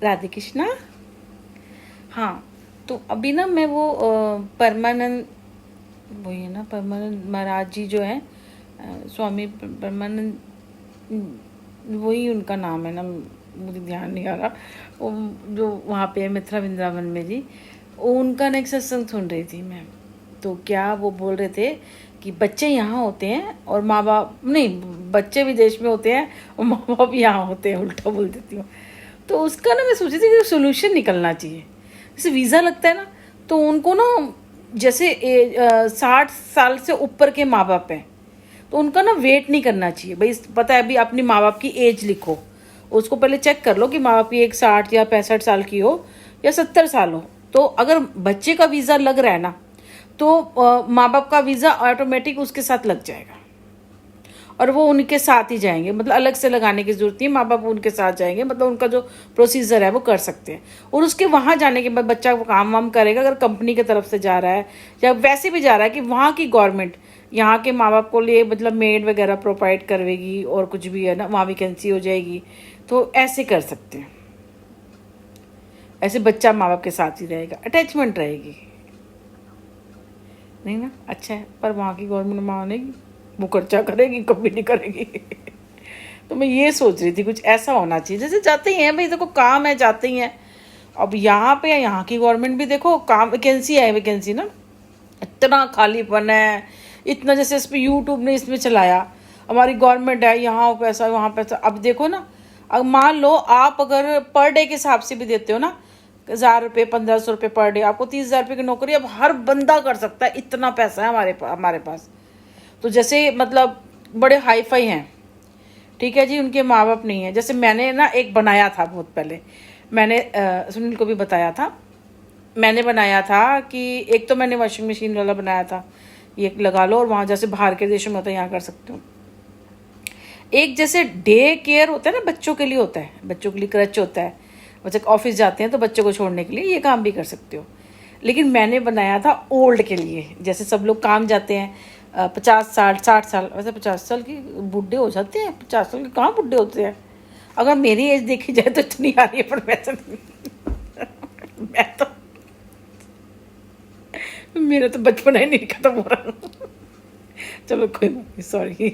राधे कृष्णा। हाँ, तो अभी ना मैं वो परमानंद, वही है ना परमानंद महाराज जी जो हैं, स्वामी परमानंद, वही उनका नाम है ना, मुझे ध्यान नहीं आ रहा। वो जो वहाँ पे है मथुरा वृंदावन में जी, वो उनका ना एक सत्संग सुन रही थी मैं। तो क्या वो बोल रहे थे कि बच्चे यहाँ होते हैं और माँ बाप नहीं, बच्चे विदेश में होते हैं और माँ बाप यहाँ होते हैं, उल्टा बोल देती हूँ। तो उसका ना मैं सोची थी कि सोल्यूशन निकलना चाहिए। जैसे वीज़ा लगता है ना, तो उनको ना जैसे 60 साल से ऊपर के माँ बाप हैं, तो उनका ना वेट नहीं करना चाहिए। भाई पता है अभी अपनी माँ बाप की एज लिखो, उसको पहले चेक कर लो कि माँ बाप की एक 60 या 65 साल की हो या 70 साल हो। तो अगर बच्चे का वीज़ा लग रहा है ना, तो माँ बाप का वीज़ा ऑटोमेटिक उसके साथ लग जाएगा और वो उनके साथ ही जाएंगे। मतलब अलग से लगाने की जरूरत नहीं, माँ बाप उनके साथ जाएंगे, मतलब उनका जो प्रोसीजर है वो कर सकते हैं। और उसके वहाँ जाने के बाद बच्चा वो काम वाम करेगा, अगर कंपनी की तरफ से जा रहा है या वैसे भी जा रहा है कि वहाँ की गवर्नमेंट यहाँ के माँ बाप को लिए मतलब मेड वगैरह प्रोवाइड करवेगी और कुछ भी है ना, वहाँ वैकेंसी हो जाएगी, तो ऐसे कर सकते हैं। ऐसे बच्चा माँ बाप के साथ ही रहेगा, अटैचमेंट रहेगी, नहीं ना, अच्छा है। पर वहाँ की गवर्नमेंट मानेगी, वो खर्चा करेगी, कभी नहीं करेगी। तो मैं ये सोच रही थी कुछ ऐसा होना चाहिए। जैसे जाते ही हैं भाई, देखो काम है, जाते ही हैं। अब यहाँ पे यहाँ की गवर्नमेंट भी देखो, काम वैकेंसी है, वैकेंसी ना इतना खालीपन है, इतना जैसे इस पर यूट्यूब ने इसमें चलाया, हमारी गवर्नमेंट है, यहाँ पैसा वहाँ पैसा। अब देखो ना, अब मान लो आप अगर पर डे के हिसाब से भी देते हो ना, 1000 रुपये 1500 रुपये पर डे, आपको 30,000 रुपये की नौकरी अब हर बंदा कर सकता है, इतना पैसा है हमारे पास। तो जैसे मतलब बड़े हाई फाई हैं, ठीक है जी, उनके माँ बाप नहीं है। जैसे मैंने ना एक बनाया था बहुत पहले, मैंने सुनील को भी बताया था, मैंने बनाया था कि एक तो मैंने वॉशिंग मशीन वाला बनाया था, ये लगा लो और वहाँ जैसे बाहर के देशों में होता है यहाँ कर सकते हो। एक जैसे डे केयर होता है ना, बच्चों के लिए होता है, बच्चों के लिए क्रच होता है, बच्चे ऑफिस जाते हैं तो बच्चों को छोड़ने के लिए ये काम भी कर सकते हो। लेकिन मैंने बनाया था ओल्ड के लिए, जैसे सब लोग काम जाते हैं 50 साल 60 साल, वैसे 50 साल की बूढ़े हो जाते हैं, 50 साल के कहाँ बूढ़े होते हैं। अगर मेरी एज देखी जाए तो इतनी आ रही है, पर वैसे मैं तो मेरा तो बचपन ही नहीं खत्म हो रहा। चलो कोई बात नहीं, सॉरी।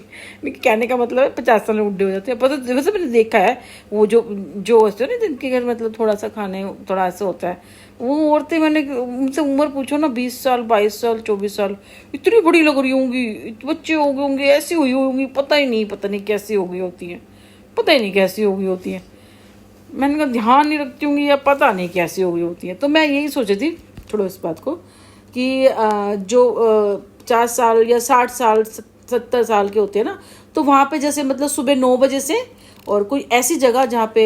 कहने का मतलब है 50 साल में बूढ़े हो जाते हैं। पता वैसे मैंने देखा है, वो जो होते हैं ना जिनके घर मतलब थोड़ा सा खाने थोड़ा ऐसा होता है, वो औरतें, मैंने उनसे उम्र पूछो ना, 20 साल 22 साल 24 साल, इतनी बड़ी लग रही होंगी, बच्चे हो गए होंगे, ऐसी हुई होंगी, पता नहीं कैसी हो गई होती हैं, पता ही नहीं कैसी हो गई होती हैं। मैंने कहा ध्यान नहीं रखती होंगी या पता नहीं कैसी हो गई होती है। तो मैं यही सोची थी, छोड़ो इस बात को, कि जो 50 साल या 60 साल 70 साल के होते हैं ना, तो वहाँ पे जैसे मतलब सुबह 9 बजे से, और कोई ऐसी जगह जहाँ पे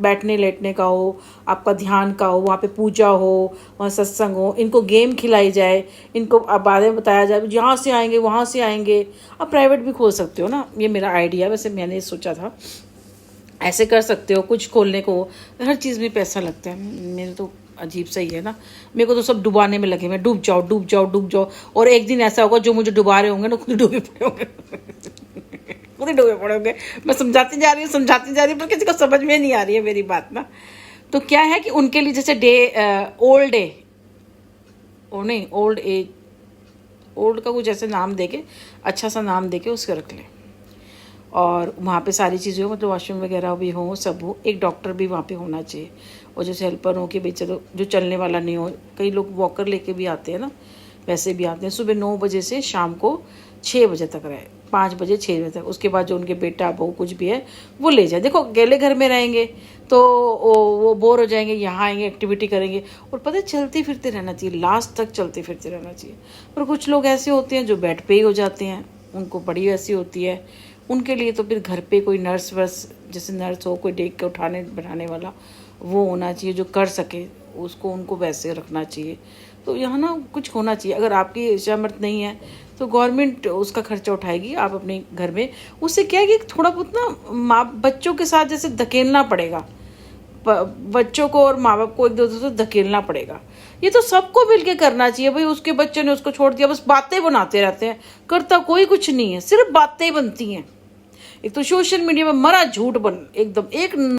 बैठने लेटने का हो, आपका ध्यान का हो, वहाँ पे पूजा हो, वहाँ सत्संग हो, इनको गेम खिलाई जाए, इनको बारे में बताया जाए, यहाँ से आएंगे वहाँ से आएंगे। आप प्राइवेट भी खोल सकते हो ना, ये मेरा आइडिया, वैसे मैंने सोचा था ऐसे कर सकते हो। कुछ खोलने को हर चीज़ में पैसा लगता है, मेरे तो अजीब सा ही है ना। मेरे को तो सब डुबाने में लगे, मैं डूब जाओ डूब जाओ डूब जाओ, और एक दिन ऐसा होगा जो मुझे डुबा रहे होंगे ना, खुद डूबे पड़े होंगे, खुद ही डूबे पड़े होंगे। मैं समझाती जा रही हूँ पर किसी को समझ में नहीं आ रही है मेरी बात ना। तो क्या है कि उनके लिए जैसे ओल्ड डे, और नहीं ओल्ड एज, ओल्ड का कुछ ऐसे नाम देके, अच्छा सा नाम देके उसको रख लें, और वहाँ पे सारी चीज़ें हो, मतलब वॉशरूम वगैरह भी हो, सब हो। एक डॉक्टर भी वहाँ पे होना चाहिए, और जैसे हेल्पर हो कि भाई चलो जो चलने वाला नहीं हो, कई लोग वॉकर लेके भी आते हैं ना, वैसे भी आते हैं। सुबह 9 बजे से शाम को 6 बजे तक रहे, 5 बजे 6 बजे तक। उसके बाद जो उनके बेटा बहू कुछ भी है वो ले जाए। देखो अकेले घर में रहेंगे तो वो बोर हो जाएंगे, यहाँ आएंगे एक्टिविटी करेंगे, और पता है चलते फिरते रहना चाहिए, लास्ट तक चलते फिरते रहना चाहिए। पर कुछ लोग ऐसे होते हैं जो बेड पे ही हो जाते हैं, उनको बड़ी ऐसी होती है, उनके लिए तो फिर घर पे कोई नर्स वर्स, जैसे नर्स हो, कोई देख के उठाने बैठाने वाला वो होना चाहिए जो कर सके उसको, उनको वैसे रखना चाहिए। तो यहाँ ना कुछ होना चाहिए। अगर आपकी सामर्थ नहीं है तो गवर्नमेंट उसका खर्चा उठाएगी, आप अपने घर में। उससे क्या है कि थोड़ा बहुत ना माँ बच्चों के साथ जैसे धकेलना पड़ेगा, बच्चों को और माँ बाप को एक दूसरे से धकेलना पड़ेगा। ये तो सबको मिलके करना चाहिए भाई। उसके बच्चे ने उसको छोड़ दिया, बस बातें बनाते रहते हैं, करता कोई कुछ नहीं है, सिर्फ बातें बनती हैं। एक तो सोशल मीडिया में मरा झूठ बन एकदम एक